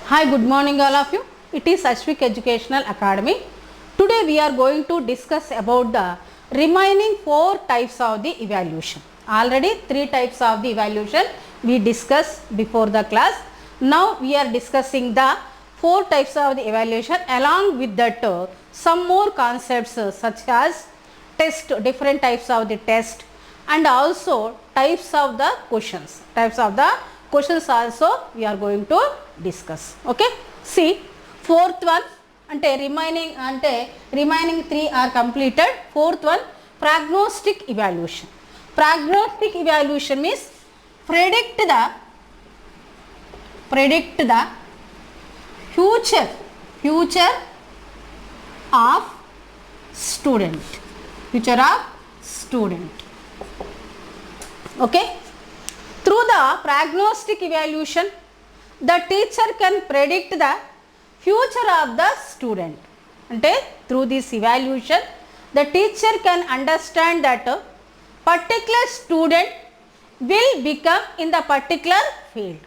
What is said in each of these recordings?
Hi, good morning all of you. It is Ashvik Educational Academy. Today we are going to discuss about the remaining 4 types of the evaluation. Already 3 types of the evaluation we discussed before the class. Now we are discussing the 4 types of the evaluation. Along with that some more concepts such as test, different types of the test, and also types of the questions. Types of the questions also we are going to discuss. Okay, see, fourth one ante remaining 3 are completed. Fourth one, prognostic evaluation. Prognostic evaluation means predict the future of student. Okay, through the prognostic evaluation, the teacher can predict the future of the student. Ante through this evaluation, the teacher can understand that a particular student will become in the particular field.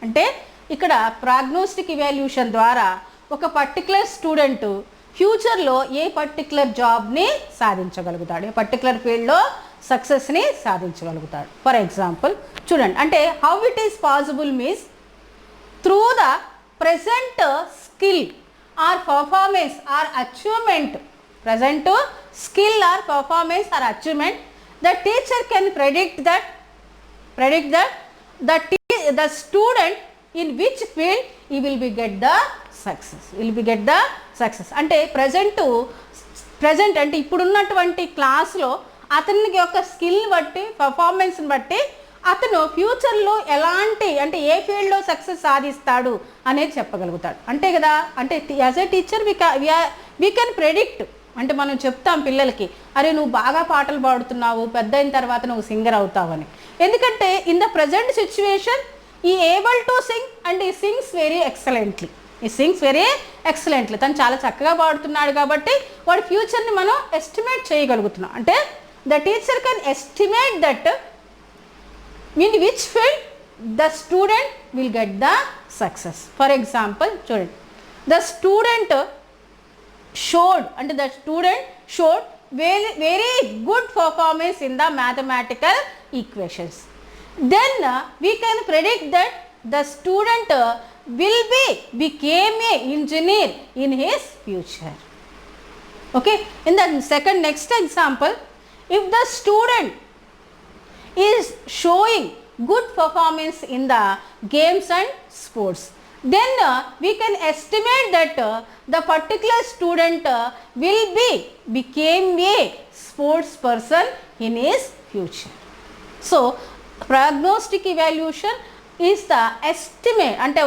Ante ikkada prognostic evaluation ద్వారా ఒక particular student ఫ్యూచర్లో ఏ particular జాబ్ని సాధించగలుగుతాడు, ఏ particular ఫీల్డ్లో సక్సెస్ని సాధించగలుగుతాడు. For example చూడండి, అంటే how it is possible means through the present skill or performance or achievement, the teacher can predict that the student in which field he will be get the success. అంటే present అంటే ఇప్పుడున్నటువంటి క్లాస్లో అతనికి యొక్క skill బట్టి, పర్ఫార్మెన్స్ని బట్టి అతను ఫ్యూచర్లో ఎలాంటి అంటే ఏ ఫీల్డ్లో సక్సెస్ సాధిస్తాడు అనేది చెప్పగలుగుతాడు. అంతే కదా, అంటే as a teacher we can predict. అంటే మనం చెప్తాం పిల్లలకి, అరే నువ్వు బాగా పాటలు పాడుతున్నావు, పెద్ద అయిన తర్వాత నువ్వు సింగర్ అవుతావని. ఎందుకంటే ఇన్ ద ప్రజెంట్ సిచ్యువేషన్ ఈ ఏబుల్ టు సింగ్ అండ్ ఈ సింగ్స్ వెరీ ఎక్సలెంట్లీ. తను చాలా చక్కగా పాడుతున్నాడు కాబట్టి వాడి ఫ్యూచర్ని మనం ఎస్టిమేట్ చేయగలుగుతున్నాం. అంటే the teacher can estimate that in which field the student will get the success. For example, చూడండి, the student showed very good performance in the mathematical equations. Then we can predict that the student will became a engineer in his future. Okay, in the next example, if the student is showing good performance in the games and sports, then we can estimate that the particular student will became a sports person in his future. So prognostic evaluation is the estimate. Ante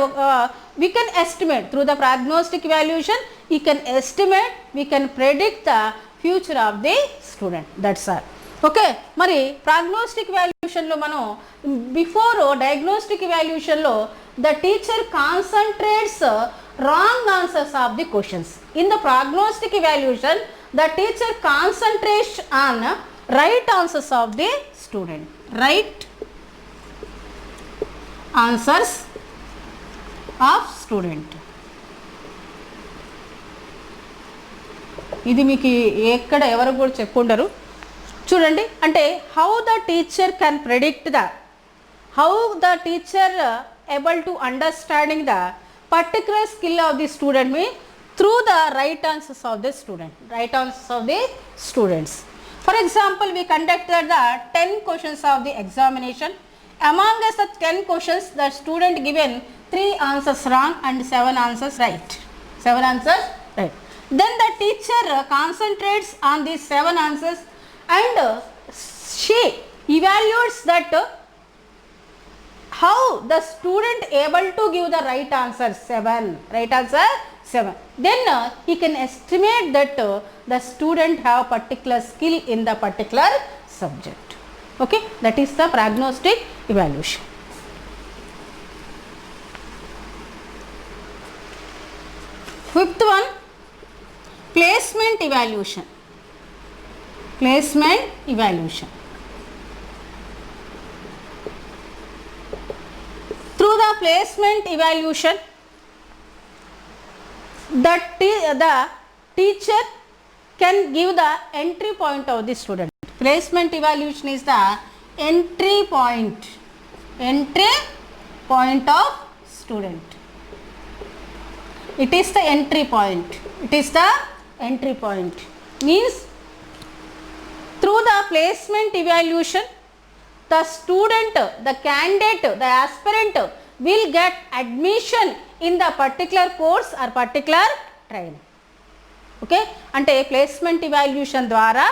we can estimate through the prognostic evaluation, we can predict the future of the student. That's all. Okay, మరి prognostic ఇవాల్యుయేషన్లో మనం before diagnostic ఇవాల్యుయేషన్లో the teacher concentrates wrong answers of the questions. In the prognostic evaluation the teacher concentrates on right answers of the student. ఇది మీకు ఎక్కడ ఎవరు కూడా చెప్పుకుంటారు చూడండి. అంటే how the teacher able to understanding the particular skill of the student means through the right answers of the students. For example, we conducted the 10 questions of the examination. Among the 10 questions, the student given 3 answers wrong and 7 answers right. Then the teacher concentrates on these 7 answers and she evaluates that how the student able to give the right answer 7. Then he can estimate that the student have particular skill in the particular subject. Okay, that is the prognostic evaluation. Fifth one, placement evaluation. Through the placement evaluation, the teacher can give the entry point of the student. Placement evaluation is the entry point of student. It is the entry point. Means through the placement evaluation, the student, the candidate, the aspirant will get admission in the particular course or particular train. Okay, అంటే placement evaluation ద్వారా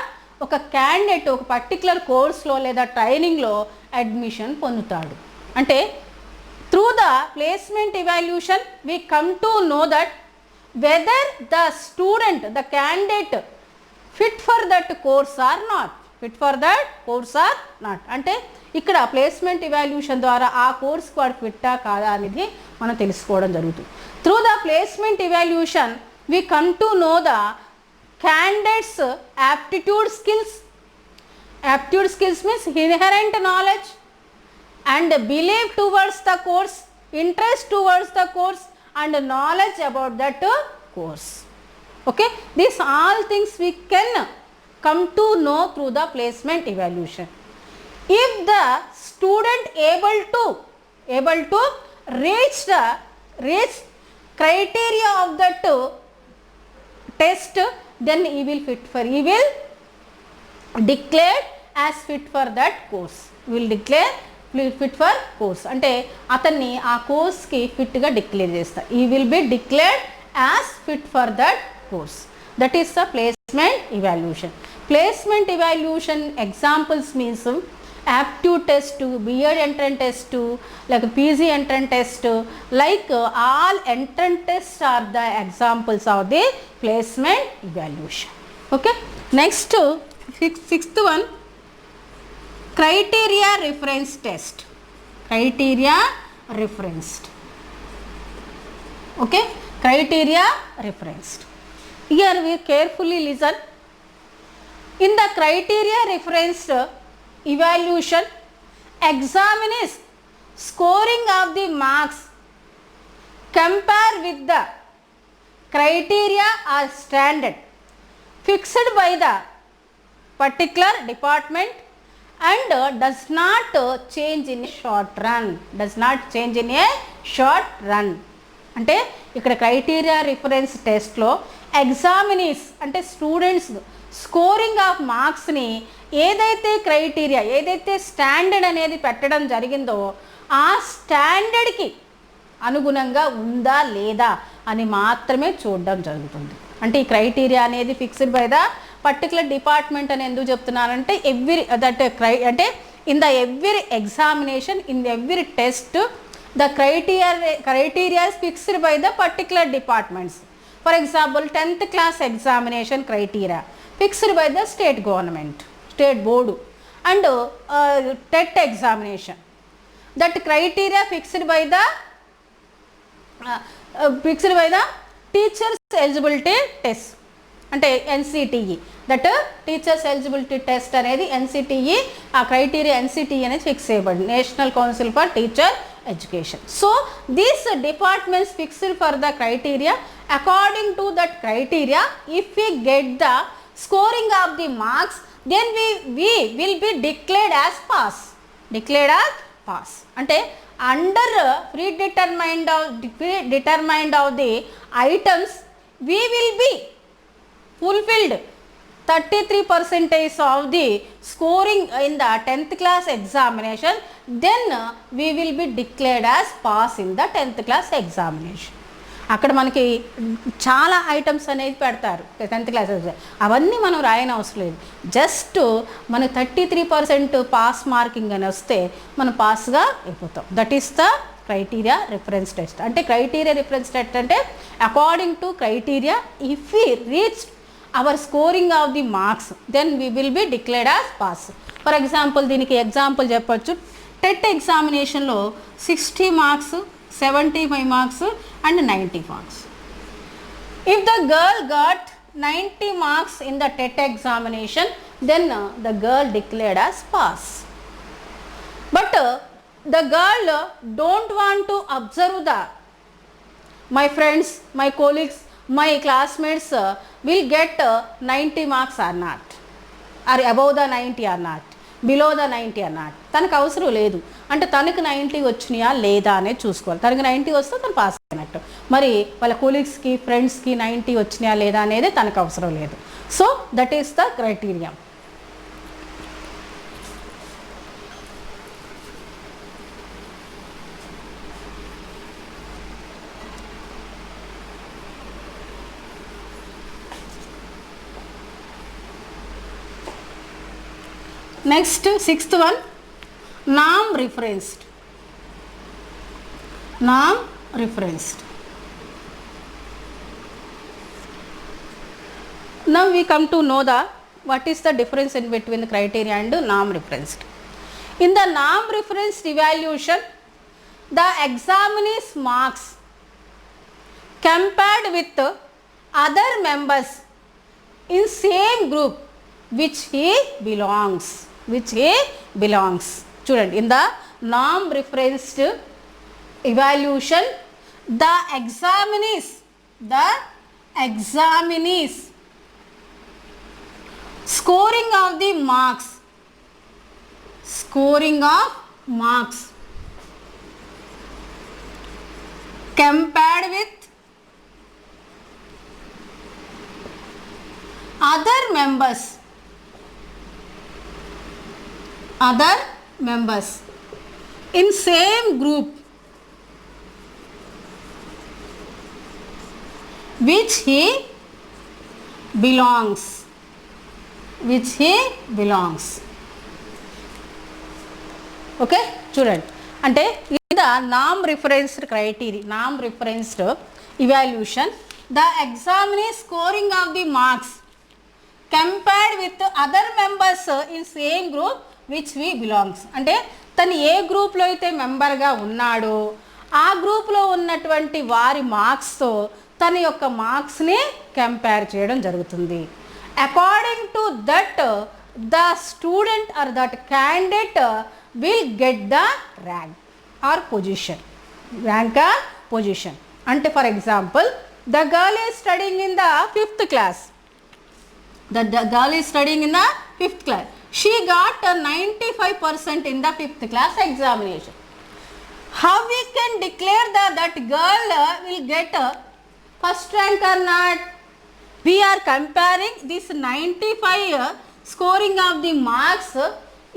ఒక candidate ఒక particular కోర్స్లో లేదా ట్రైనింగ్లో admission పొందుతాడు. అంటే through the placement evaluation we come to know that whether the student, the candidate fit for that course or not. అంటే ఇక్కడ ప్లేస్మెంట్ ఇవాల్యూషన్ ద్వారా ఆ కోర్స్కి వాడు ఫిట్టా కాదా అనేది మనం తెలుసుకోవడం జరుగుతుంది. Through the placement evaluation we come to know the candidates aptitude skills means inherent knowledge and belief towards the course, interest towards the course and knowledge about that course. Okay, these all things we can come to know through the placement evaluation. If the student able to reach criteria of that test, then he will declare as fit for that course. fit for course అంటే అతన్ని ఆ కోర్స్కి ఫిట్గా declare చేస్తారు. he will be declared as fit for that course. that is the placement evaluation. Placement evaluation examples means aptitude test, B.Ed entrance test, like PG entrance test, like all entrance tests are the examples of the placement evaluation. Okay, next sixth one, criteria reference test. Criteria referenced. Okay, criteria referenced. Here we carefully listen. In the criteria referenced evaluation, examiners scoring of the marks compare with the criteria or standard fixed by the particular department and does not change in a short run. అంటే ఇక్కడ criteria reference టెస్ట్లో ఎగ్జామినీస్ అంటే students scoring of మార్క్స్ని ఏదైతే criteria, ఏదైతే standard అనేది పెట్టడం జరిగిందో ఆ స్టాండర్డ్కి అనుగుణంగా ఉందా లేదా అని మాత్రమే చూడడం జరుగుతుంది. అంటే ఈ క్రైటీరియా అనేది fixed by the particular department అని ఎందుకు చెప్తున్నానంటే అంటే in the every examination, in every test the criteria is fixed by the particular departments. For example, 10th class examination criteria fixed by the state government, state board, and TET examination, that criteria fixed by the teachers eligibility test అంటే NCTE, that teachers eligibility test అనేది NCTE, ఆ criteria NCTE అనేది fix చేయబడింది, national council for teacher education. So these departments fixed for the criteria. According to that criteria, if we get the scoring of the marks, then we will be declared as pass. అంటే under predetermined of the items, we will be fulfilled 33% of the scoring in the 10th class examination, then we will be declared as pass in the 10th class examination. అక్కడ మనకి చాలా items అనేది పెడతారు 10th class, అవన్నీ మనం రాయని అవసరం లేదు. జస్ట్ మన 33% పాస్ మార్కింగ్ అని వస్తే మనం పాస్గా అయిపోతాం. That is the criteria reference test. అంటే క్రైటీరియా రిఫరెన్స్ టెస్ట్ అంటే according to criteria, if we reach our scoring of the marks, then we will be declared as pass. For example, దీనికి example చెప్పొచ్చు. TET ఎగ్జామినేషన్లో 60 marks, 75 marks and 90 marks. If the girl got 90 marks in the TET examination, then the girl declared as pass. But the girl don't want to observe the my friends, my colleagues my classmates will get 90 marks or not, or above the 90 or not, below the 90 or not. తనకు అవసరం లేదు, అంటే తనకు 90 వచ్చినాయా లేదా అనేది చూసుకోవాలి. తనకు 90 వస్తే తను పాస్ అయినట్టు. మరి వాళ్ళ కొలీగ్స్కి ఫ్రెండ్స్కి 90 వచ్చినాయా లేదా అనేది తనకు అవసరం లేదు. So that is the criteria. Next, sixth one, norm referenced. Norm referenced. Now we come to know what is the difference in between the criteria and norm referenced. In the norm referenced evaluation, the examinee's marks compared with other members in same group which he belongs. చూడండి, in the norm referenced evaluation, the examinees scoring of marks compared with other members in same group which he belongs. Okay, చూడండి, అంటే ఇది నామ్ referenced criteria, NAM referenced evaluation, the ఎగ్జామినీ scoring of the marks compared with other members in same group which we belongs. అంటే తను ఏ గ్రూప్లో అయితే మెంబర్గా ఉన్నాడో ఆ గ్రూప్లో ఉన్నటువంటి వారి మార్క్స్తో తన యొక్క మార్క్స్ని కంపేర్ చేయడం జరుగుతుంది. According to that the student or that candidate will get the rank or position. అంటే for example, the girl is studying in the 5th class. The girl is studying in the 5th class. She got 95% in the 5th class examination. How we can declare that girl will get first rank or not? We are comparing this 95 scoring of the marks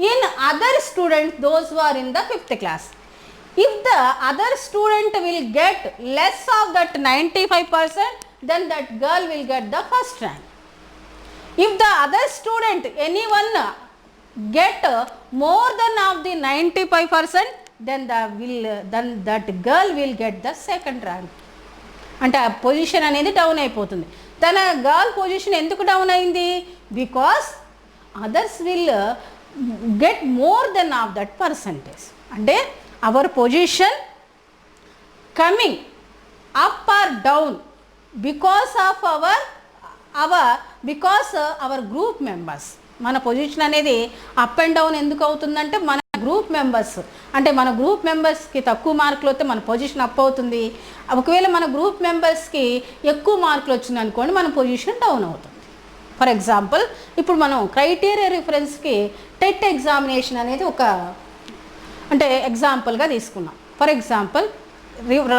in other students, those who are in the 5th class. If the other student will get less of that 95%, then that girl will get the first rank. If the other student, anyone get more than of the 95%, then that girl will get the second rank. అంటే ఆ position అనేది down అయిపోతుంది. తన girl position ఎందుకు down అయింది? Because others will get more then of that percentage. అంటే our position coming up or down because of our group members. మన position అనేది అప్ అండ్ డౌన్ ఎందుకు అవుతుందంటే మన గ్రూప్ మెంబర్స్, అంటే మన గ్రూప్ మెంబర్స్కి తక్కువ మార్కులు వస్తే మన పొజిషన్ అప్ అవుతుంది. ఒకవేళ మన గ్రూప్ మెంబర్స్కి ఎక్కువ మార్కులు వచ్చింది అనుకోండి, మన పొజిషన్ డౌన్ అవుతుంది. ఫర్ ఎగ్జాంపుల్, ఇప్పుడు మనం క్రైటీరియా రిఫరెన్స్కి టెట్ ఎగ్జామినేషన్ అనేది ఒక అంటే ఎగ్జాంపుల్గా తీసుకున్నాం. ఫర్ ఎగ్జాంపుల్,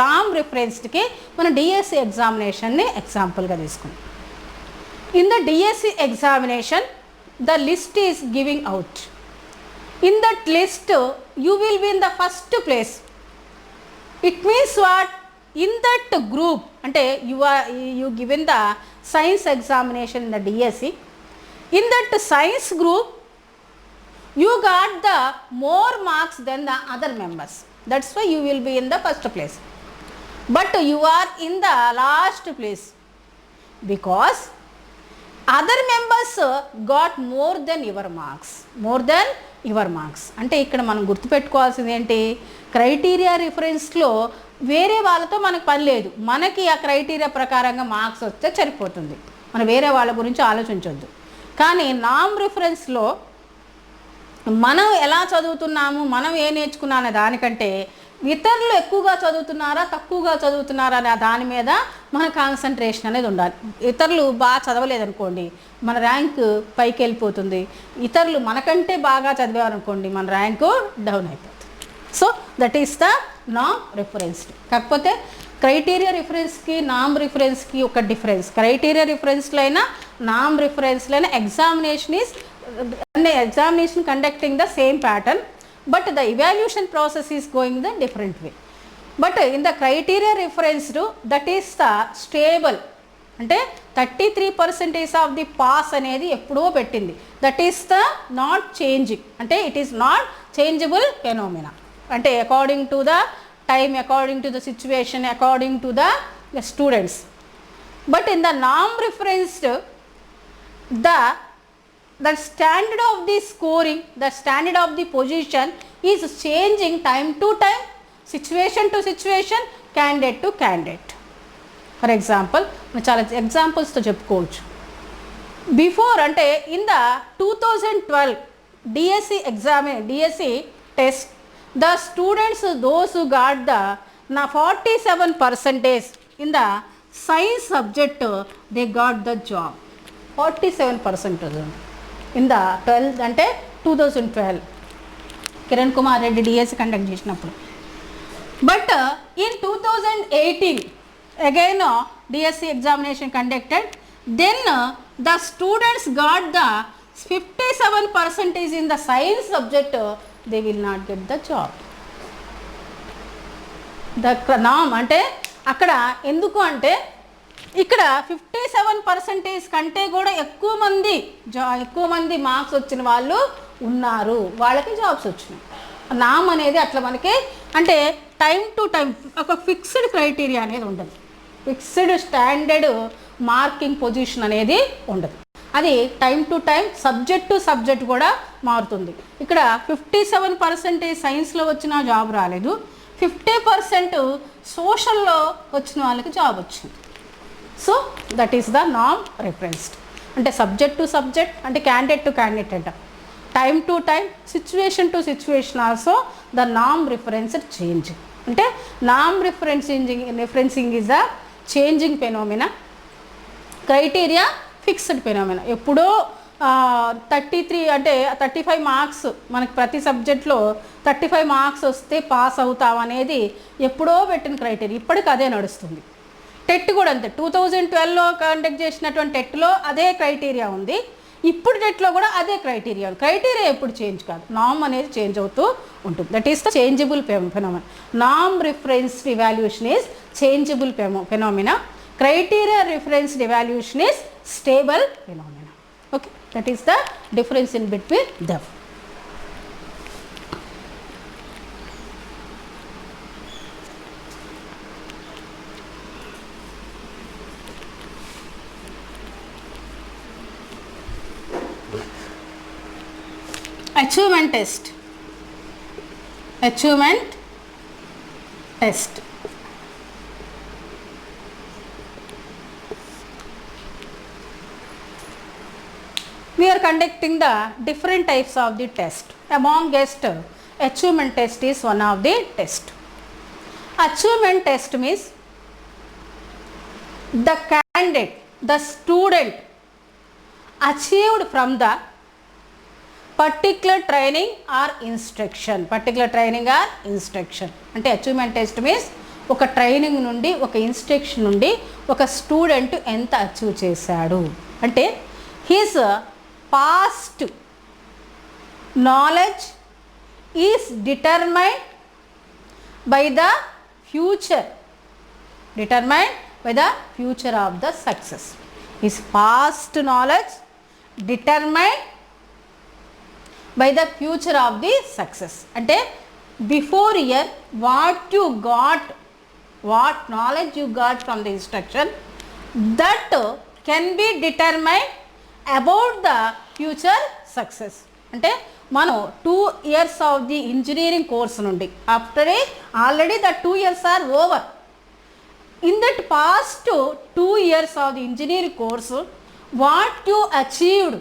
రామ్ రిఫరెన్స్కి మనం డిఎస్సి ఎగ్జామినేషన్ని ఎగ్జాంపుల్గా తీసుకున్నాం. In the DSC examination, the list is giving out. In that list, you will be in the first place. It means what? In that group, ante you given the science examination in the DSC. In that science group, you got the more marks than the other members. That's why you will be in the first place. But you are in the last place because other members got more than your marks. అంటే ఇక్కడ మనం గుర్తుపెట్టుకోవాల్సింది ఏంటి? Criteria రిఫరెన్స్లో వేరే వాళ్ళతో మనకు పని లేదు. మనకి ఆ క్రైటీరియా ప్రకారంగా మార్క్స్ వస్తే సరిపోతుంది, మనం వేరే వాళ్ళ గురించి ఆలోచించొద్దు. కానీ నామ్ రిఫరెన్స్లో మనం ఎలా చదువుతున్నాము, మనం ఏ నేర్చుకున్నా అనే దానికంటే ఇతరులు ఎక్కువగా చదువుతున్నారా తక్కువగా చదువుతున్నారా అనే దాని మీద మన కాన్సన్ట్రేషన్ అనేది ఉండాలి. ఇతరులు బాగా చదవలేదనుకోండి మన ర్యాంకు పైకి వెళ్ళిపోతుంది, ఇతరులు మనకంటే బాగా చదివారనుకోండి మన ర్యాంకు డౌన్ అయిపోతుంది. సో దట్ ఈస్ ద నామ్ రిఫరెన్స్డ్. కాకపోతే క్రైటీరియా రిఫరెన్స్కి నామ్ రిఫరెన్స్కి ఒక డిఫరెన్స్. క్రైటీరియా రిఫరెన్స్లో అయినా నామ్ రిఫరెన్స్లో అయినా examination conducting the same pattern, but the evaluation process is going the different way. But in the criteria referenced, that is the stable, అంటే 33% of the pass అనేది ఎప్పుడో పెట్టింది. That is the not changing, అంటే it is not changeable phenomena, అంటే according to the time, according to the situation, according to the students. But in the నామ్ referenced the standard of the scoring, the standard of the position is changing time to time, situation to situation, candidate to candidate. For example, చాలా ఎగ్జాంపుల్స్తో చెప్పుకోవచ్చు. Before అంటే in the 2012 DSC DSC test, the students those who got the 47% in the science subject they got the job. 47% in the 12 అంటే 2012 Kiran Kumar Reddy DSC conduct చేసినప్పుడు. But in 2018 again DSC examination conducted, then the students got the 57% in the science subject, they will not get the job. The norm అంటే అక్కడ ఎందుకు అంటే ఇక్కడ 57% కంటే కూడా ఎక్కువ మంది మార్క్స్ వచ్చిన వాళ్ళు ఉన్నారు, వాళ్ళకి జాబ్స్ వచ్చినాయి. నామ్ అనేది అట్లా మనకి అంటే టైం టు టైం ఒక ఫిక్స్డ్ క్రైటీరియా అనేది ఉండదు, ఫిక్స్డ్ స్టాండర్డ్ మార్కింగ్ పొజిషన్ అనేది ఉండదు. అది time to time, subject to subject కూడా మారుతుంది. ఇక్కడ 57% సైన్స్లో వచ్చిన జాబ్ రాలేదు, 50% సోషల్లో వచ్చిన వాళ్ళకి జాబ్ వచ్చింది. సో దట్ ఈస్ ద నామ్ రిఫరెన్స్డ్. అంటే సబ్జెక్ట్ టు సబ్జెక్ట్, అంటే క్యాండిడేట్ టు క్యాండిడేట్ అంట, time to time, situation to situation also the నామ్ రిఫరెన్స్డ్ చేంజింగ్. అంటే నామ్ referencing is the changing phenomena, criteria fixed phenomena. ఎప్పుడో 33 అంటే 35 మార్క్స్ మనకి ప్రతి సబ్జెక్ట్లో 35 మార్క్స్ వస్తే పాస్ అవుతాం అనేది ఎప్పుడో పెట్టిన క్రైటీరియా, ఇప్పటికి అదే నడుస్తుంది. టెట్ కూడా అంతే, 2012లో కండక్ట్ చేసినటువంటి టెట్లో అదే క్రైటీరియా ఉంది, ఇప్పుడు టెట్లో కూడా అదే క్రైటీరియా ఉంది. క్రైటీరియా ఎప్పుడు చేంజ్ కాదు, నామ్ అనేది చేంజ్ అవుతూ ఉంటుంది. That is the changeable phenomena. నామ్ referenced evaluation is changeable phenomena, criteria referenced evaluation is stable phenomena. Okay, that is the difference in between them. Achievement test. We are conducting the different types of the test. Amongst achievement test is one of the test. Achievement test means the candidate, the student achieved from the particular training or instruction. అంటే achievement test means ఒక training నుండి, ఒక instruction నుండి ఒక student ఎంత achieve చేశాడు అంటే his past knowledge is determined by the future of the success. His past knowledge determined by the future of the success. అంటే before year what knowledge you got from the instruction, that can be determined about the future success. అంటే మనం 2 years of the engineering course నుండి, after already the 2 years are over, in that past 2 years of the engineering course what you achieved,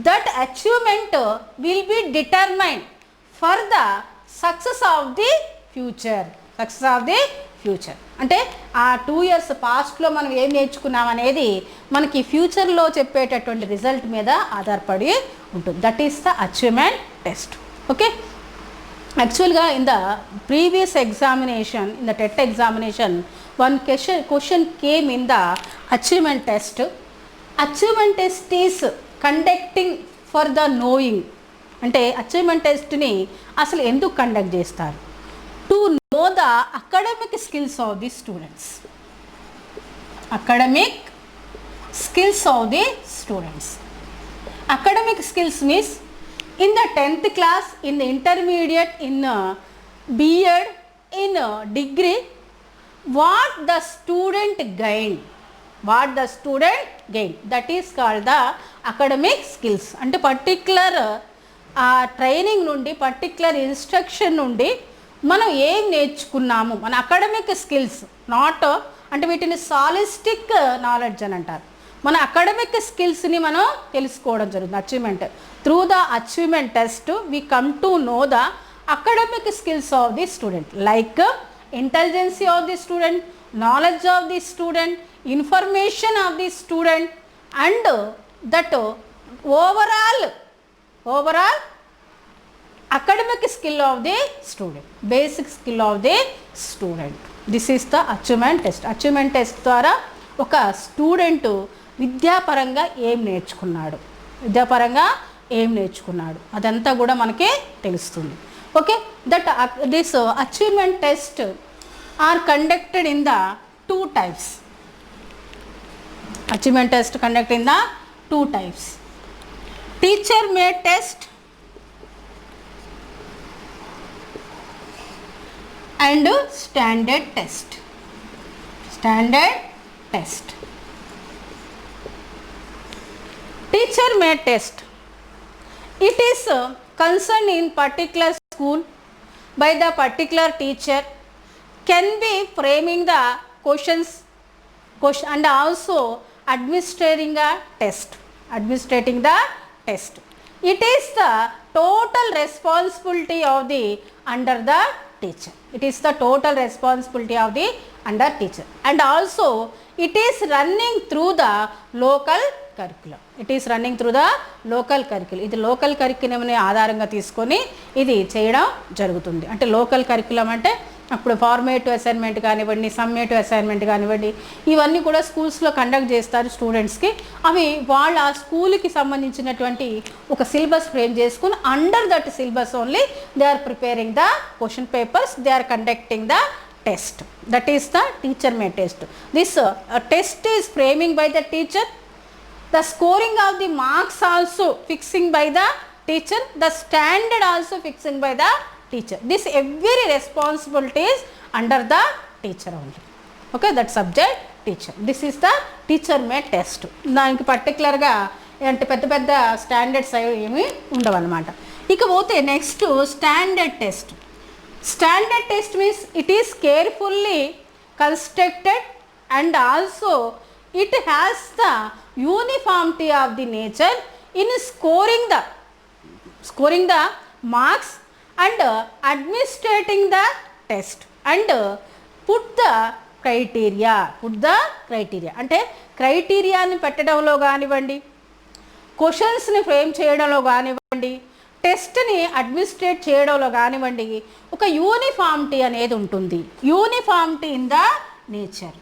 that achievement will be determined for the success of the future. అంటే ఆ 2 years పాస్ట్లో మనం ఏం నేర్చుకున్నాం అనేది మనకి ఫ్యూచర్లో చెప్పేటటువంటి రిజల్ట్ మీద ఆధారపడి ఉంటుంది. That is the achievement test. Okay, actually in the previous examination, in the TET examination, one question came in the achievement test. Achievement test is conducting for the knowing. అంటే అచీవ్మెంట్ టెస్ట్ని అసలు ఎందుకు conduct చేస్తారు? To know the academic skills of the students. Academic skills of the students. Academic skills means in the 10th class, in the intermediate, in B.Ed, in degree, what the student gained, that is called the academic skills. అంటే particular ఆ training నుండి, particular instruction నుండి మనం ఏం నేర్చుకున్నాము, మన academic skills. Not అంటే వీటిని సాలిస్టిక్ నాలెడ్జ్ అని అంటారు. మన అకాడమిక్ స్కిల్స్ని మనం తెలుసుకోవడం జరుగుతుంది. Achievement through the achievement test we come to know the academic skills of the student, like intelligence of the student, knowledge of the student, information of the student, and that overall academic skill of the student, basic skill of the student. This is the achievement test. Achievement test ద్వారా ఒక student విద్యాపరంగా ఏం నేర్చుకున్నాడు అదంతా కూడా మనకి తెలుస్తుంది. Okay, that this achievement test are conducted in the 2 types. Achievement test conducted in the 2 types. Teacher made test and standard test. Teacher made test. It is concerned in particular school by the particular teacher, can be framing the questions and also administrating the test. It is the total responsibility of the under the teacher. And also it is running through the local curriculum. ఇది local కరిక్యులంని ఆధారంగా తీసుకొని ఇది చేయడం జరుగుతుంది. అంటే local curriculum అంటే అప్పుడు formative assignment కానివ్వండి, సమ్మేటివ్ అసైన్మెంట్ కానివ్వండి, ఇవన్నీ కూడా స్కూల్స్లో కండక్ట్ చేస్తారు స్టూడెంట్స్కి. అవి వాళ్ళ ఆ స్కూల్కి సంబంధించినటువంటి ఒక సిలబస్ ఫ్రేమ్ చేసుకుని under that syllabus only they are preparing the question papers, they are conducting the test. That is the teacher made test. This test is framing by the teacher, the scoring of the marks also fixing by the teacher, the standard also fixing by the teacher. This every responsibility is under the teacher only. Okay, that subject teacher. This is the teacher made test. దానికి పర్టికులర్గా అంటే పెద్ద standards ఏమి ఉండవన్నమాట. ఇకపోతే next standard test. Standard test means it is carefully constructed and also it has the uniformity of the nature in scoring the marks and administrating the test and put the criteria. అంటే క్రైటీరియాని పెట్టడంలో కానివ్వండి, క్వశ్చన్స్ని frame చేయడంలో కానివ్వండి, టెస్ట్ని administrate చేయడంలో కానివ్వండి, ఒక uniformity అనేది ఉంటుంది. Uniformity in the nature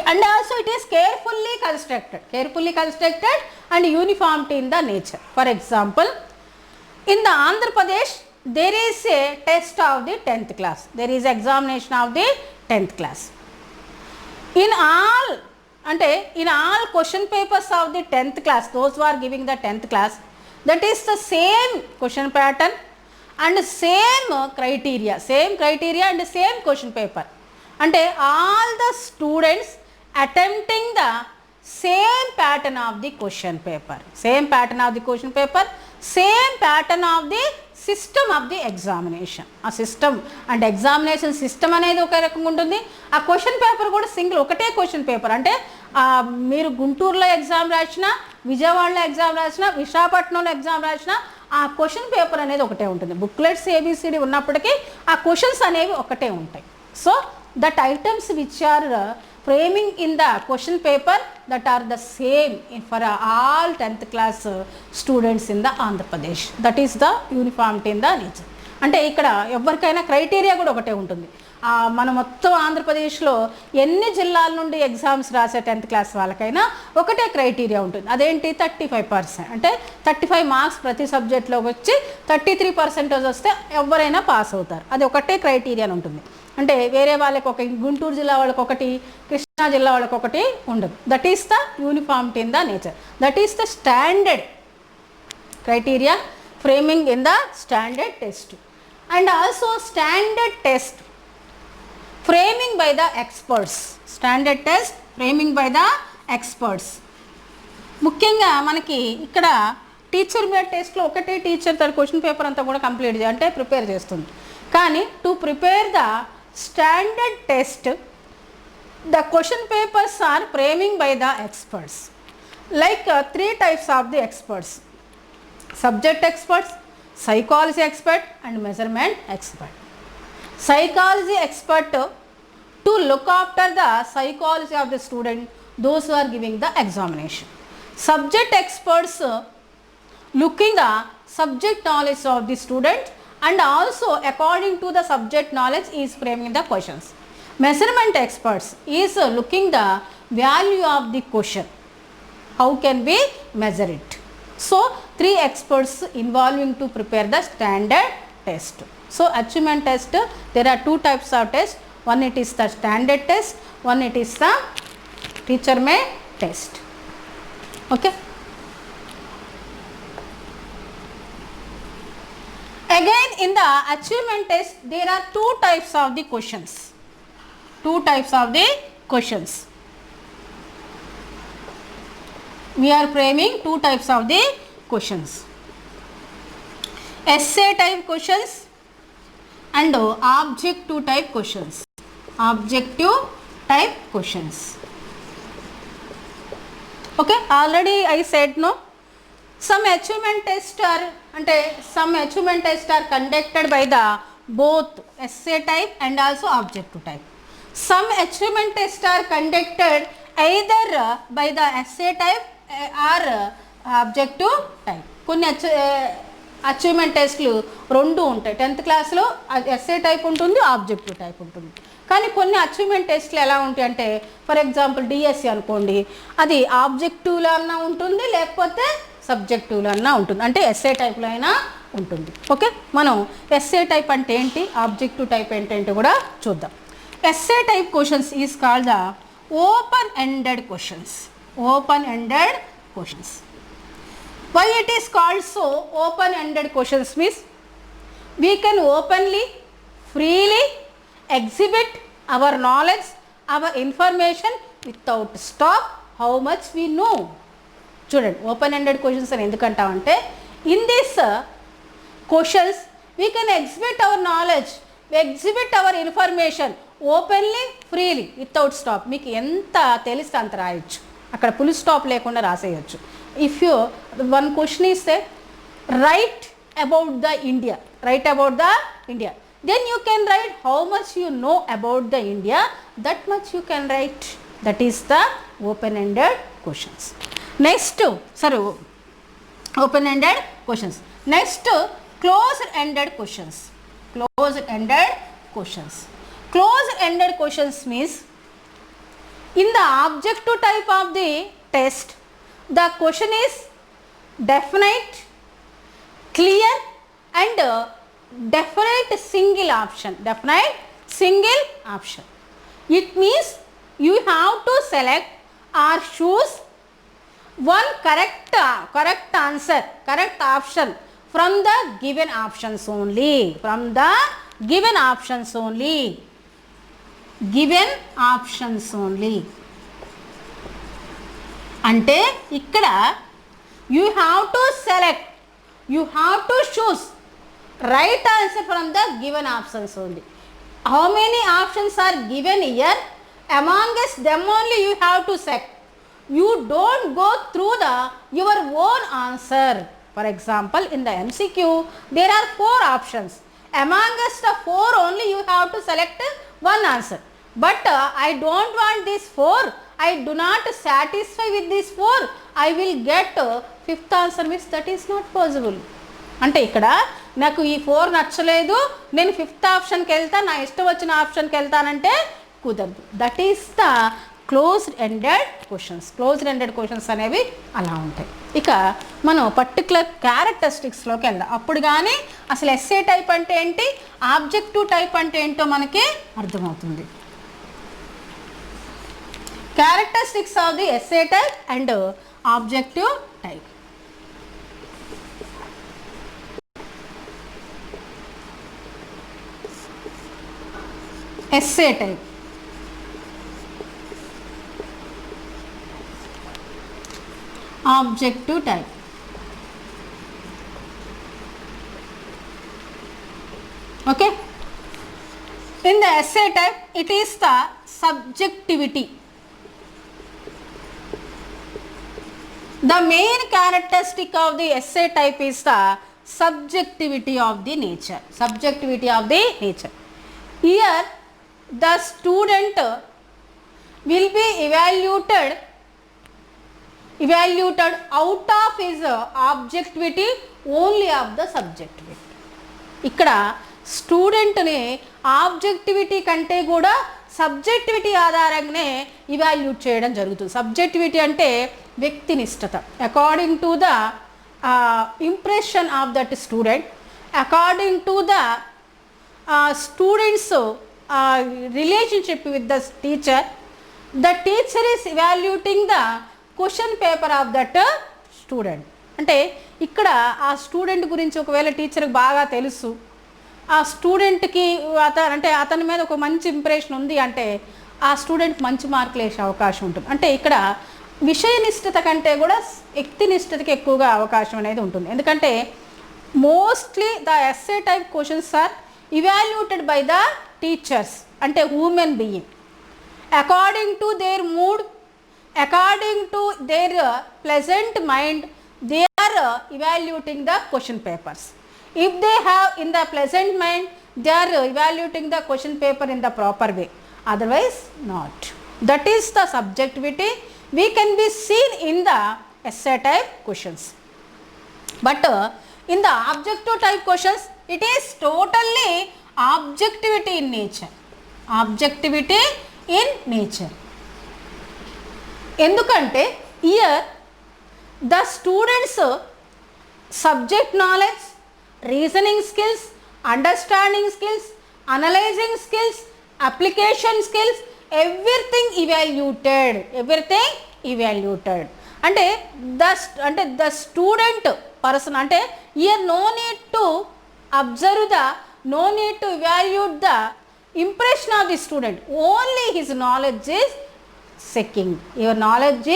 and also it is carefully constructed and uniformity in the nature. For example, in the Andhra Pradesh there is a test of the 10th class, there is examination of the 10th class. In all question papers of the 10th class, those who are giving the 10th class, that is the same question pattern and same criteria and same question paper. అంటే all the students attempting the same pattern of the question paper, same pattern of the system of the examination. ఆ system అంటే examination system అనేది ఒక రకంగా ఉంటుంది. ఆ question paper కూడా single ఒకటే క్వశ్చన్ పేపర్. అంటే మీరు గుంటూరులో ఎగ్జామ్ రాసినా విజయవాడలో ఎగ్జామ్ రాసినా, విశాఖపట్నంలో ఎగ్జామ్ రాసినా ఆ క్వశ్చన్ పేపర్ అనేది ఒకటే ఉంటుంది. బుక్లెట్స్ ఏబిసిడి ఉన్నప్పటికీ ఆ క్వశ్చన్స్ అనేవి ఒకటే ఉంటాయి. So that items which are framing in the question paper that are the same for all 10th class students in the Andhra Pradesh. That is the uniformity in the nature. అంటే ఇక్కడ ఎవరికైనా criteria కూడా ఒకటే ఉంటుంది. మన మొత్తం ఆంధ్రప్రదేశ్లో ఎన్ని జిల్లాల నుండి ఎగ్జామ్స్ రాసే 10th క్లాస్ వాళ్ళకైనా ఒకటే క్రైటీరియా ఉంటుంది. అదేంటి 35%. అంటే 35 మార్క్స్ ప్రతి సబ్జెక్ట్లో వచ్చి 33% వస్తే ఎవరైనా పాస్ అవుతారు. అది ఒకటే క్రైటీరియా ఉంటుంది. అంటే వేరే వాళ్ళకి ఒక గుంటూరు జిల్లా వాళ్ళకి ఒకటి, కృష్ణా జిల్లా వాళ్ళకి ఒకటి ఉండదు. That is the uniformity in the nature. That is the standard criteria framing in the standard test. And also standard test framing by the experts. Standard test framing by the experts. ముఖ్యంగా మనకి ఇక్కడ teacher made టెస్ట్లో ఒకటే teacher తన question paper అంతా కూడా complete అంటే prepare చేస్తుంది. కానీ to prepare the standard test, the question papers are framing by the experts. Like 3 types of the experts: subject experts, psychology expert and measurement expert. Psychology expert to look after the psychology of the student, those who are giving the examination. Subject experts looking the subject knowledge of the student and also according to the subject knowledge is framing the questions. Measurement experts is looking the value of the question, how can we measure it. So 3 experts involving to prepare the standard test. So achievement test, there are 2 types of test. One it is the standard test, one it is the teacher made test. Okay. Again in the achievement test there are 2 types of the questions. 2 types of the questions. We are framing 2 types of the questions. Essay type questions and objective type questions. Objective type questions. Okay, already I said no. Some achievement tests are conducted by the both essay type and also objective type. Some achievement tests are conducted either by the essay type or objective type. కొన్ని achievement టెస్ట్లు రెండు ఉంటాయి. 10th క్లాస్లో SA type ఉంటుంది, objective type ఉంటుంది. కానీ కొన్ని achievement టెస్ట్లు ఎలా ఉంటాయి అంటే, ఫర్ ఎగ్జాంపుల్ డిఎస్సి అనుకోండి, అది ఆబ్జెక్టివ్లో అన్నా ఉంటుంది, లేకపోతే సబ్జెక్టివ్లో అన్నా ఉంటుంది. అంటే ఎస్ఏ టైప్లో అయినా ఉంటుంది. ఓకే, మనం ఎస్ఏ టైప్ అంటే ఏంటి, ఆబ్జెక్టివ్ టైప్ ఏంటంటే కూడా చూద్దాం. SA type questions is called the open ended questions. Open ended questions. Why it is called so open ended questions means we can openly, freely exhibit our knowledge, our information without stop how much we know. చూడండి, open ended questions అని ఎందుకంటామంటే, in this questions we can exhibit our knowledge, exhibit our information openly, freely, without stop. మీకు ఎంత తెలిస్తే అంత రాయొచ్చు, అక్కడ full stop లేకుండా రాసేయచ్చు. If you one question is say write about the India, write about the India, then you can write how much you know about the India, that much you can write. That is the open ended questions. Next, sorry, open ended questions. Next, closed ended questions. Closed ended questions. Closed ended questions means in the objective type of the test, the question is definite, clear and definite single option. Definite single option. It means you have to select or choose one correct answer, correct option from the given options only. From the given options only. Given options only. అంటే ఇక్కడ you have to select, you have to choose right answer from the given options only. How many options are given here, amongst them only you have to you don't go through your own answer. For example, in the MCQ there are 4 options. Amongst the 4 only you have to select one answer. But I don't want these 4. I do not satisfy with these 4. I will get 5th answer, means that is not possible. అంటే ఇక్కడ నాకు ఈ 4 నచ్చలేదు, నేను 5th ఆప్షన్కి వెళ్తాను, నా ఇష్టం వచ్చిన ఆప్షన్కి వెళ్తానంటే కుదరదు. That is the closed ended questions. Closed ended questions అనేవి అలా ఉంటాయి. ఇక మనం పర్టికులర్ క్యారెక్టరిస్టిక్స్లోకి వెళ్దాం. అప్పుడు కానీ అసలు ఎస్ఏ టైప్ అంటే ఏంటి, ఆబ్జెక్టివ్ టైప్ అంటే ఏంటో మనకి అర్థమవుతుంది. Characteristics of the essay type and objective type. Essay type. Objective type. Okay. In the essay type, it is the subjectivity. The main characteristic of the essay type is the subjectivity of the nature. Subjectivity of the nature. Here the student will be evaluated out of his objectivity only of the subjectivity. ఇక్కడ స్టూడెంట్ని objectivity కంటే కూడా subjectivity ఆధారంగానే ఇవాల్యూట్ చేయడం జరుగుతుంది. Subjectivity అంటే వ్యక్తినిష్టత, according to the impression of that student, according to the student's relationship with the teacher is evaluating the question paper of that student. అంటే ఇక్కడ ఆ స్టూడెంట్ గురించి ఒకవేళ టీచర్కి బాగా తెలుసు, ఆ స్టూడెంట్కి అతని మీద ఒక మంచి ఇంప్రెషన్ ఉంది అంటే ఆ స్టూడెంట్ మంచి మార్కులు వేసే అవకాశం ఉంటుంది. అంటే ఇక్కడ విషయనిష్టత కంటే కూడా వ్యక్తినిష్టతకి ఎక్కువగా అవకాశం అనేది ఉంటుంది. ఎందుకంటే mostly the SA type questions are evaluated by the teachers, అంటే human being, according to their mood, according to their pleasant mind, they are evaluating the question papers. If they have in the pleasant mind, they are evaluating the question paper in the proper way, otherwise not. That is the subjectivity we can be seen in the essay type questions. But in the objective type questions, it is totally objectivity in nature. Objectivity in nature. ఎందుకంటే here the students subject knowledge, reasoning skills, understanding skills, analyzing skills, application skills, everything evaluated. అంటే the student person, అంటే here no need to observe no need to evaluate the impression of the student, only his knowledge is checking. Your knowledge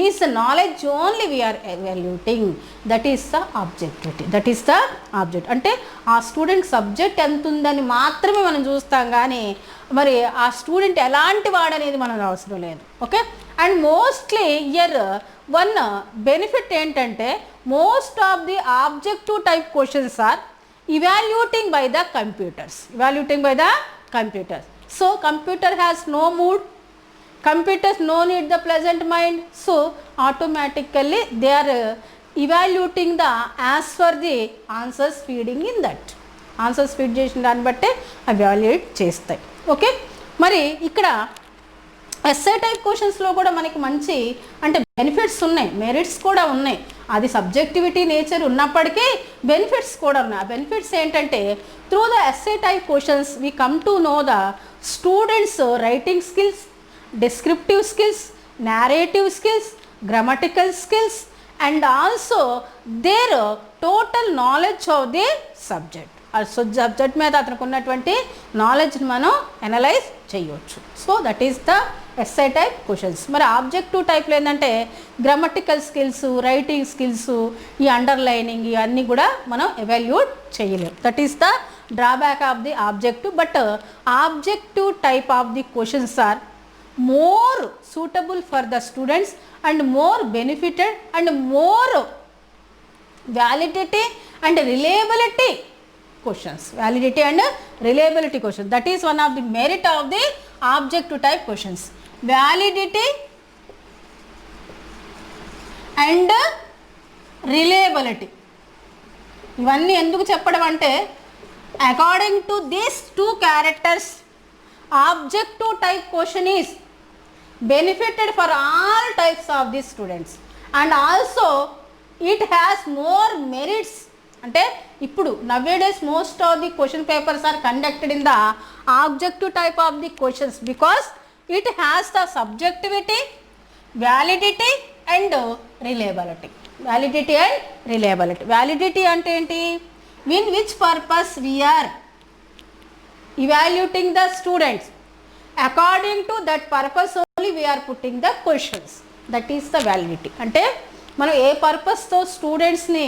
is the knowledge only we are evaluating. That is the objectivity. That is the object. అంటే ఆ student subject ఎంత ఉందని మాత్రమే మనం చూస్తాం, కానీ మరి ఆ స్టూడెంట్ ఎలాంటి వాడనేది మనకు అవసరం లేదు. Okay. And mostly year one benefit ఏంటంటే most of the objective type questions are evaluating by the computers. So computer has no mood, computers no need the pleasant mind, so automatically they are evaluating the as per the answers feeding in that. Answers feed చేసిన దాన్ని బట్టే evaluate చేస్తాయి. Okay. మరి ఇక్కడ SA type క్వశ్చన్స్లో కూడా మనకి మంచి అంటే బెనిఫిట్స్ ఉన్నాయి, మెరిట్స్ కూడా ఉన్నాయి. అది సబ్జెక్టివిటీ నేచర్ ఉన్నప్పటికీ బెనిఫిట్స్ కూడా ఉన్నాయి. ఆ బెనిఫిట్స్ ఏంటంటే through the SA type questions we come to know the students writing skills, descriptive skills, narrative skills, grammatical skills, and also their total knowledge of the subject. So subject మీద అతనికి ఉన్నటువంటి నాలెడ్జ్ని మనం analyse చేయవచ్చు. So that is the SI type questions. మరి objective టైప్లో ఏంటంటే grammatical skills, writing skills, ఈ అండర్లైనింగ్ ఇవన్నీ కూడా మనం ఎవాల్యూట్ చేయలేము. That is the drawback of the objective. But objective type of the questions are more suitable for the students and more benefited and more validity and reliability questions. Validity and reliability questions. That is one of the merit of the objective type questions. Validity and reliability. ఇవన్నీ ఎందుకు చెప్పడం అంటే according to these two characters objective type question is benefited for all types of the students and also it has more merits. అంటే ఇప్పుడు nowadays most of the question papers are conducted in the objective type of the questions because it has the subjectivity, validity and reliability. Validity and reliability. Validity అంటే ఏంటి? In which purpose we are evaluating the students, according to that purpose only we are putting the questions. That is the validity. అంటే మనం ఏ పర్పస్తో స్టూడెంట్స్ని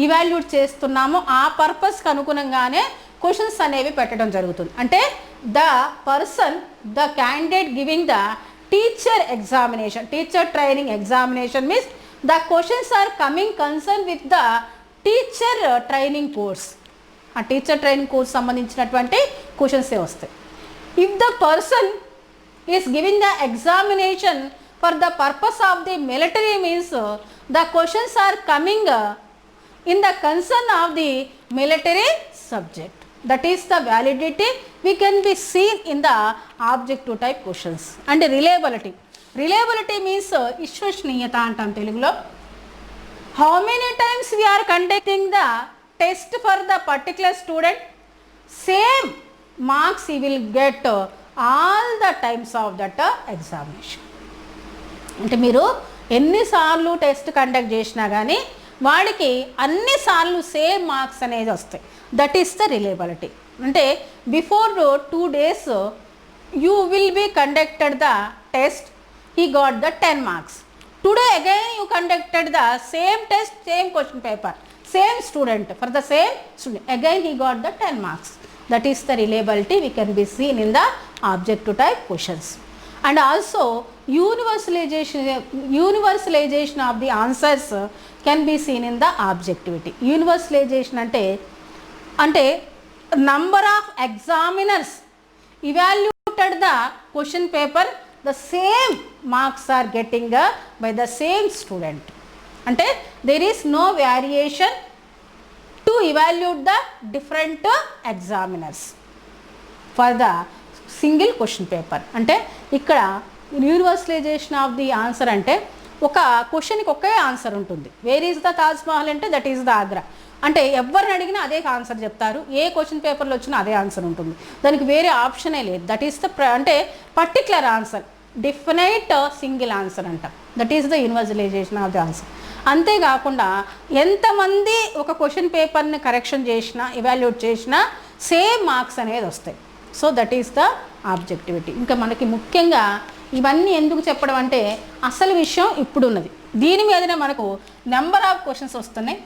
ఇవాల్యూట్ చేస్తున్నామో ఆ పర్పస్కి అనుగుణంగానే questions అనేవి పెట్టడం జరుగుతుంది. అంటే the person, the candidate giving the teacher examination, teacher training examination means the questions are coming concerned with the teacher training course. ఆ టీచర్ ట్రైనింగ్ కోర్స్ సంబంధించినటువంటి క్వశ్చన్సే వస్తాయి. If the person is giving the examination for the purpose of the military means the questions are coming in the concern of the military subject. That is the validity we can be seen in the objective type questions. And reliability. Reliability means విశ్వసనీయత అంటాం తెలుగులో. How many times we are conducting the test for the particular student, same marks he will get all the times of that examination. అంటే మీరు ఎన్నిసార్లు test conduct చేసినా కానీ వాడికి అన్నిసార్లు సేమ్ మార్క్స్ అనేది వస్తాయి. That is the reliability. అంటే before 2 days you will be conducted the test, he got the 10 marks. Today again you conducted the same test, same question paper, same student, for the same student, again he got the 10 marks. That is the reliability we can be seen in the objective type questions. And also universalization of the answers can be seen in the objectivity. Universalization అంటే number of examiners evaluated the question paper, the same marks are getting by the same student. అంటే there is no variation to evaluate the different examiners for the single question paper. అంటే ఇక్కడ universalisation of the answer అంటే ఒక క్వశ్చన్కి ఒకే answer ఉంటుంది. Where is the Taj Mahal అంటే that is the Agra. అంటే ఎవరిని అడిగినా అదే ఆన్సర్ చెప్తారు. ఏ క్వశ్చన్ పేపర్లో వచ్చినా అదే ఆన్సర్ ఉంటుంది. దానికి వేరే ఆప్షనే లేదు. దట్ ఈస్ ద అంటే particular answer, definite single answer అంటాం. That is the universalization of the answer. అంతేకాకుండా ఎంతమంది ఒక క్వశ్చన్ పేపర్ని కరెక్షన్ చేసినా, ఇవాల్యుయేట్ చేసినా సేమ్ మార్క్స్ అనేది వస్తాయి. So that is the objectivity. ఇంకా మనకి ముఖ్యంగా ఇవన్నీ ఎందుకు చెప్పడం అంటే అసలు విషయం ఇప్పుడు ఉన్నది. దీని మీదనే మనకు నెంబర్ ఆఫ్ క్వశ్చన్స్ వస్తున్నాయి.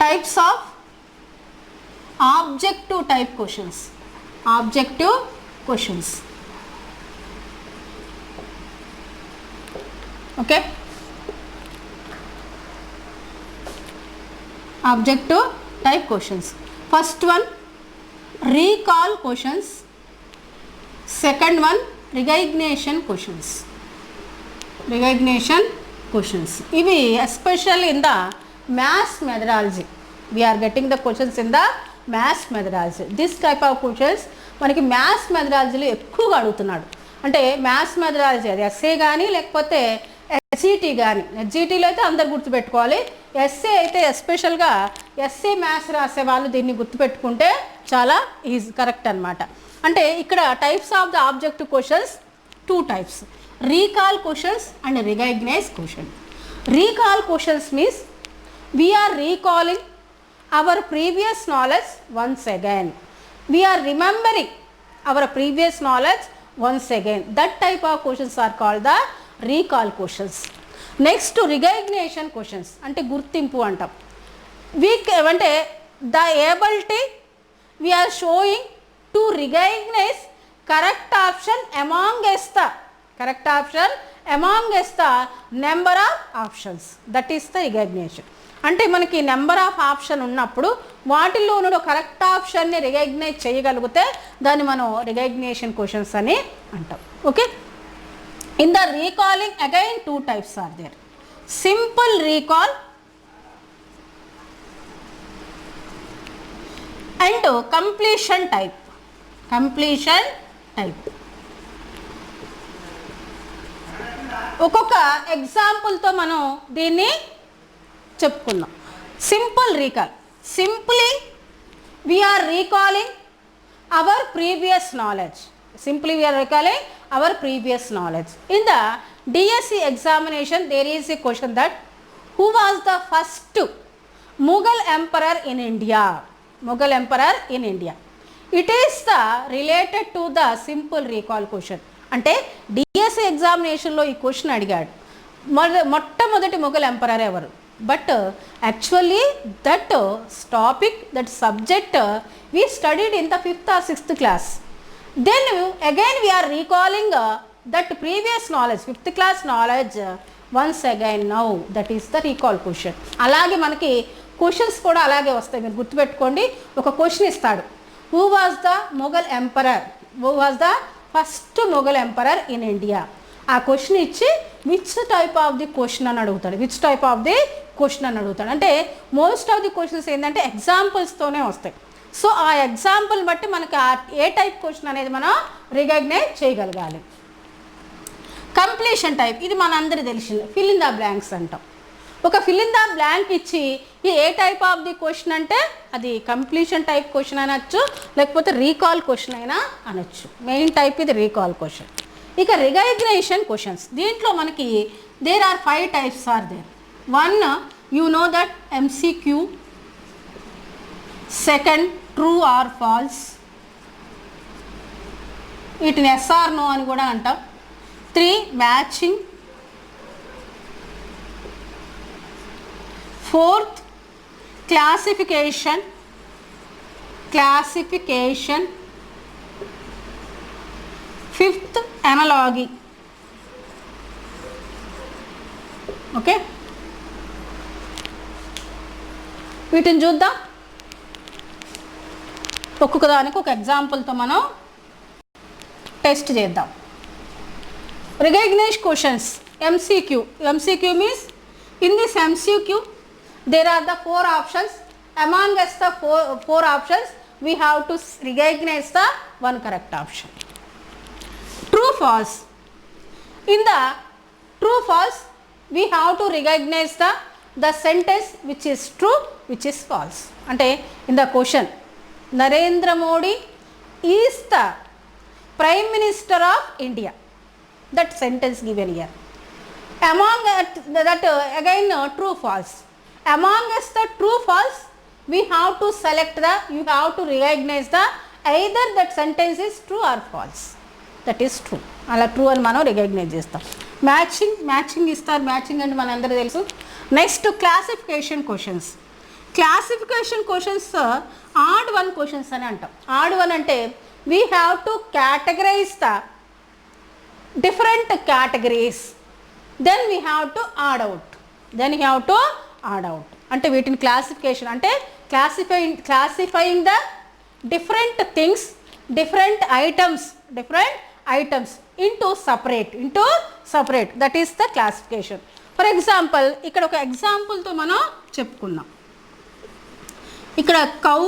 Types of objective type questions. Objective questions. Okay. Objective type questions. First one, recall questions. Second one, recognition questions. Recognition questions. Ivi especially in the mass methodology. We are getting the questions in the mass methodology. This type of questions మనకి maths మెథడాలజీలో ఎక్కువగా అడుగుతున్నాడు. అంటే maths methodology అది SA కానీ లేకపోతే SGT కానీ. ఎస్జిటిలో అయితే అందరు గుర్తుపెట్టుకోవాలి. ఎస్ఏ అయితే ఎస్పెషల్గా ఎస్ఏ మ్యాథ్స్ రాసే వాళ్ళు దీన్ని గుర్తుపెట్టుకుంటే చాలా ఈజీ, కరెక్ట్ అనమాట. అంటే ఇక్కడ types of the objective questions 2 types, recall questions and recognise question. Recall questions means we are recalling our previous knowledge once again. We are remembering our previous knowledge once again. That type of questions are called the recall questions. Next to recognition questions అంటే గుర్తింపు అంటాం. అంటే the ability we are showing to recognize correct option amongst the number of options, that is the recognition. అంటే మనకి number of option ఉన్నప్పుడు వాటిల్లో ఉన్న correct ఆప్షన్ని రికగ్నైజ్ చేయగలిగితే దాన్ని మనం రికగ్నిషన్ క్వశ్చన్స్ అని అంటాం. Okay, in the recalling again 2 types are there. Simple recall and completion type. ఒక్కొక్క ఎగ్జాంపుల్తో మనం దీన్ని చెప్పుకుందాం. Simple recall, simply we are recalling our previous knowledge. In the DSC examination there is a question that who was the first Mughal emperor in India? It is the related to the simple recall question. అంటే DSC ఎగ్జామినేషన్లో ఈ question అడిగాడు, మొట్టమొదటి Mughal emperor ఎవరు. But actually that topic, that subject we studied in the 5th or 6th class. Then again we are recalling that previous knowledge, 5th class knowledge once again now. That is the recall question. అలాగే మనకి questions కూడా అలాగే వస్తాయి, మీరు గుర్తుపెట్టుకోండి. ఒక question ఇస్తాడు, who was the first Mughal emperor in India. ఆ క్వశ్చన్ ఇచ్చి which type of the question అని అడుగుతాడు. అంటే మోస్ట్ ఆఫ్ ది క్వశ్చన్స్ ఏంటంటే ఎగ్జాంపుల్స్తోనే వస్తాయి. సో ఆ ఎగ్జాంపుల్ బట్టి మనకి ఏ టైప్ క్వశ్చన్ అనేది మనం రికగ్నైజ్ చేయగలగాలి. కంప్లీషన్ టైప్, ఇది మనందరి తెలిసింది. ఫిల్ ఇన్ ద బ్లాంక్స్ అంటాం. ఒక ఫిల్ ఇన్ ద బ్లాంక్ ఇచ్చి ఇది ఏ టైప్ ఆఫ్ ది క్వశ్చన్ అంటే అది కంప్లీషన్ టైప్ క్వశ్చన్ అనొచ్చు, లేకపోతే రీకాల్ క్వశ్చన్ అయినా అనొచ్చు. మెయిన్ టైప్ ఇది రీకాల్ క్వశ్చన్. ఇక రికగ్నిషన్ క్వశ్చన్స్, దీంట్లో మనకి there are 5 types are there. 1 you know that MCQ, second true or false, వీటిని yes or no అని కూడా అంటాం. 3 matching, 4th classification, 5th analogy. Okay, వీటిని చూద్దాం. ఒక్కొక్క దానికి ఒక ఎగ్జాంపుల్తో మనం టెస్ట్ చేద్దాం. Recognise questions, MCQ means in this MCQ there are the 4 options. Among us the 4 options we have to recognize the one correct option. True false, in the true false we have to recognize the sentence which is true, which is false. అంటే in the question Narendra Modi is the Prime Minister of India, that sentence given here. Among that again true false, among us the true false we have to select you have to recognize either that sentence is true or false, that is true. అలా true అని మనం recognise చేస్తాం. Matching ఇస్తారు, matching అంటే మనందరూ తెలుసు. Next classification questions. Odd one questions అని అంటాం. ఆడ్ వన్ అంటే we have to categorize the different categories, then we have to odd out. అంటే వీటిని క్లాసిఫికేషన్ అంటే classifying the different things, different items into separate, that is the classification. For example ఇక్కడ ఒక ఎగ్జాంపుల్తో మనం చెప్పుకుందాం. ఇక్కడ cow,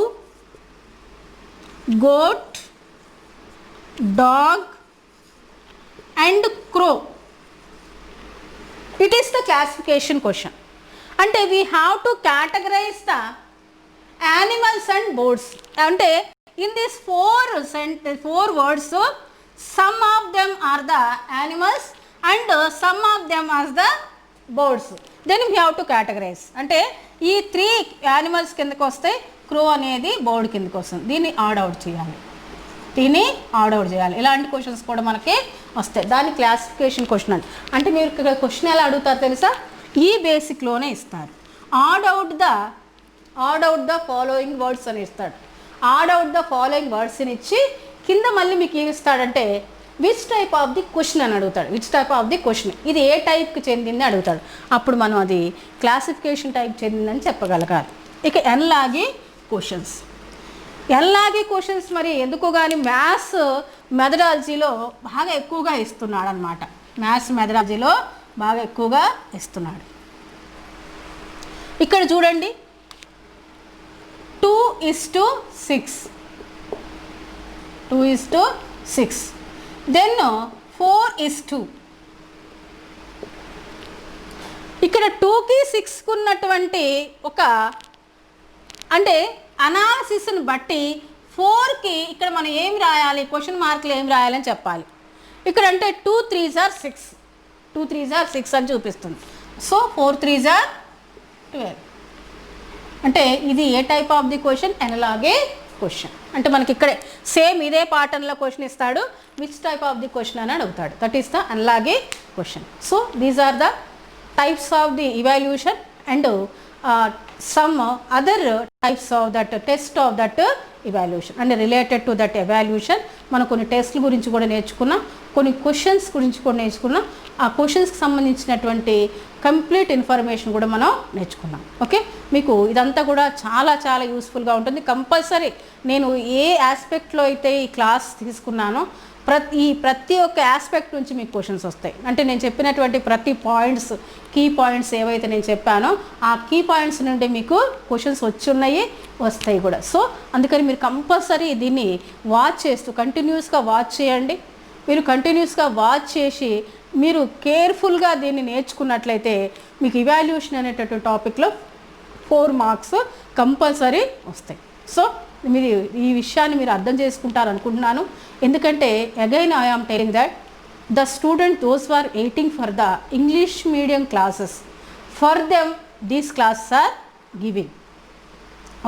goat, dog and crow, it is the classification question. అంటే we have to categorize the animals and birds. అంటే in this 4 words some of them are the animals and some of them are the birds, then we have to categorize. అంటే ఈ 3 animals కిందకి వస్తే క్రో అనేది bird కిందకి వస్తుంది. దీన్ని add out చేయాలి. ఇలాంటి క్వశ్చన్స్ కూడా మనకి వస్తాయి. దాని క్లాసిఫికేషన్ క్వశ్చన్ అంటే మీరు ఇక్కడ క్వశ్చన్ ఎలా అడుగుతారు తెలుసా, ఈ బేసిక్లోనే ఇస్తారు. Odd out the following words అని ఇస్తాడు. ఆడ్ అవుట్ ద ఫాలోయింగ్ వర్డ్స్ని ఇచ్చి కింద మళ్ళీ మీకు ఏమి ఇస్తాడంటే which type of the question అని అడుగుతాడు. Which type of the question, ఇది ఏ టైప్కి చెందింది అడుగుతాడు. అప్పుడు మనం అది క్లాసిఫికేషన్ టైప్ చెందిందని చెప్పగలగాలి. ఇక ఎన్లాగి క్వశ్చన్స్. ఎన్లాగి క్వశ్చన్స్ మరి ఎందుకో కానీ మ్యాథ్స్ మెథడాలజీలో బాగా ఎక్కువగా ఇస్తున్నాడు అనమాట. మ్యాథ్స్ మెథడాలజీలో బాగా ఎక్కువగా ఇస్తున్నాడు. ఇక్కడ చూడండి 2:6, 2:6, దెన్ 4:2. ఇక్కడ 2కి 6కు ఉన్నటువంటి ఒక అంటే అనాలిసిస్ని బట్టి 4కి ఇక్కడ మనం ఏం రాయాలి, క్వశ్చన్ మార్కులు ఏం రాయాలని చెప్పాలి. ఇక్కడ అంటే 2 3s are 6, 2 3s are 6 అని చూపిస్తుంది. So 4 3s are 12. అంటే ఇది ఏ type of the question, analogy question. అంటే మనకి ఇక్కడే సేమ్ ఇదే పాటర్న్లో క్వశ్చన్ ఇస్తాడు, which type of the question అని అడుగుతాడు. That is the analogy question. So these are the types of the evaluation and some other types of that test of that evaluation and related to that evaluation మనం కొన్ని టెస్ట్ల గురించి కూడా నేర్చుకున్నాం, కొన్ని questions గురించి కూడా నేర్చుకున్నాం. ఆ క్వశ్చన్స్కి సంబంధించినటువంటి కంప్లీట్ ఇన్ఫర్మేషన్ కూడా మనం నేర్చుకున్నాం. ఓకే, మీకు ఇదంతా కూడా చాలా చాలా యూస్ఫుల్గా ఉంటుంది. కంపల్సరీ నేను ఏ ఆస్పెక్ట్లో అయితే ఈ క్లాస్ తీసుకున్నానో ప్రతి ఒక్క ఆస్పెక్ట్ నుంచి మీకు క్వశ్చన్స్ వస్తాయి. అంటే నేను చెప్పినటువంటి ప్రతి పాయింట్స్, కీ పాయింట్స్ ఏవైతే నేను చెప్పానో ఆ కీ పాయింట్స్ నుండి మీకు క్వశ్చన్స్ వచ్చి వస్తాయి కూడా. సో అందుకని మీరు కంపల్సరీ దీన్ని వాచ్ చేస్తూ కంటిన్యూస్గా వాచ్ చేయండి. మీరు కంటిన్యూస్గా వాచ్ చేసి మీరు కేర్ఫుల్గా దీన్ని నేర్చుకున్నట్లయితే మీకు ఇవాల్యూషన్ అనేటటువంటి టాపిక్లో 4 మార్క్స్ కంపల్సరీ వస్తాయి. సో మీరు ఈ విషయాన్ని మీరు అర్థం చేసుకుంటారు అనుకుంటున్నాను. ఎందుకంటే again I am telling that the student those who are waiting for the English medium classes, for them these classes are giving.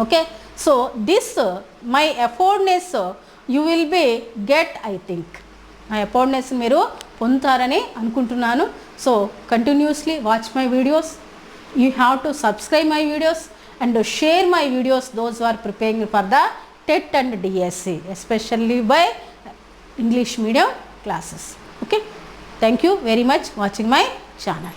Okay, so this my effortness you will be get, I think my effortness మీరు పొందుతారని అనుకుంటున్నాను. So continuously watch my videos, you have to subscribe my videos and share my videos those who are preparing for the TET and DSC, especially by English medium classes. Okay, thank you very much watching my channel.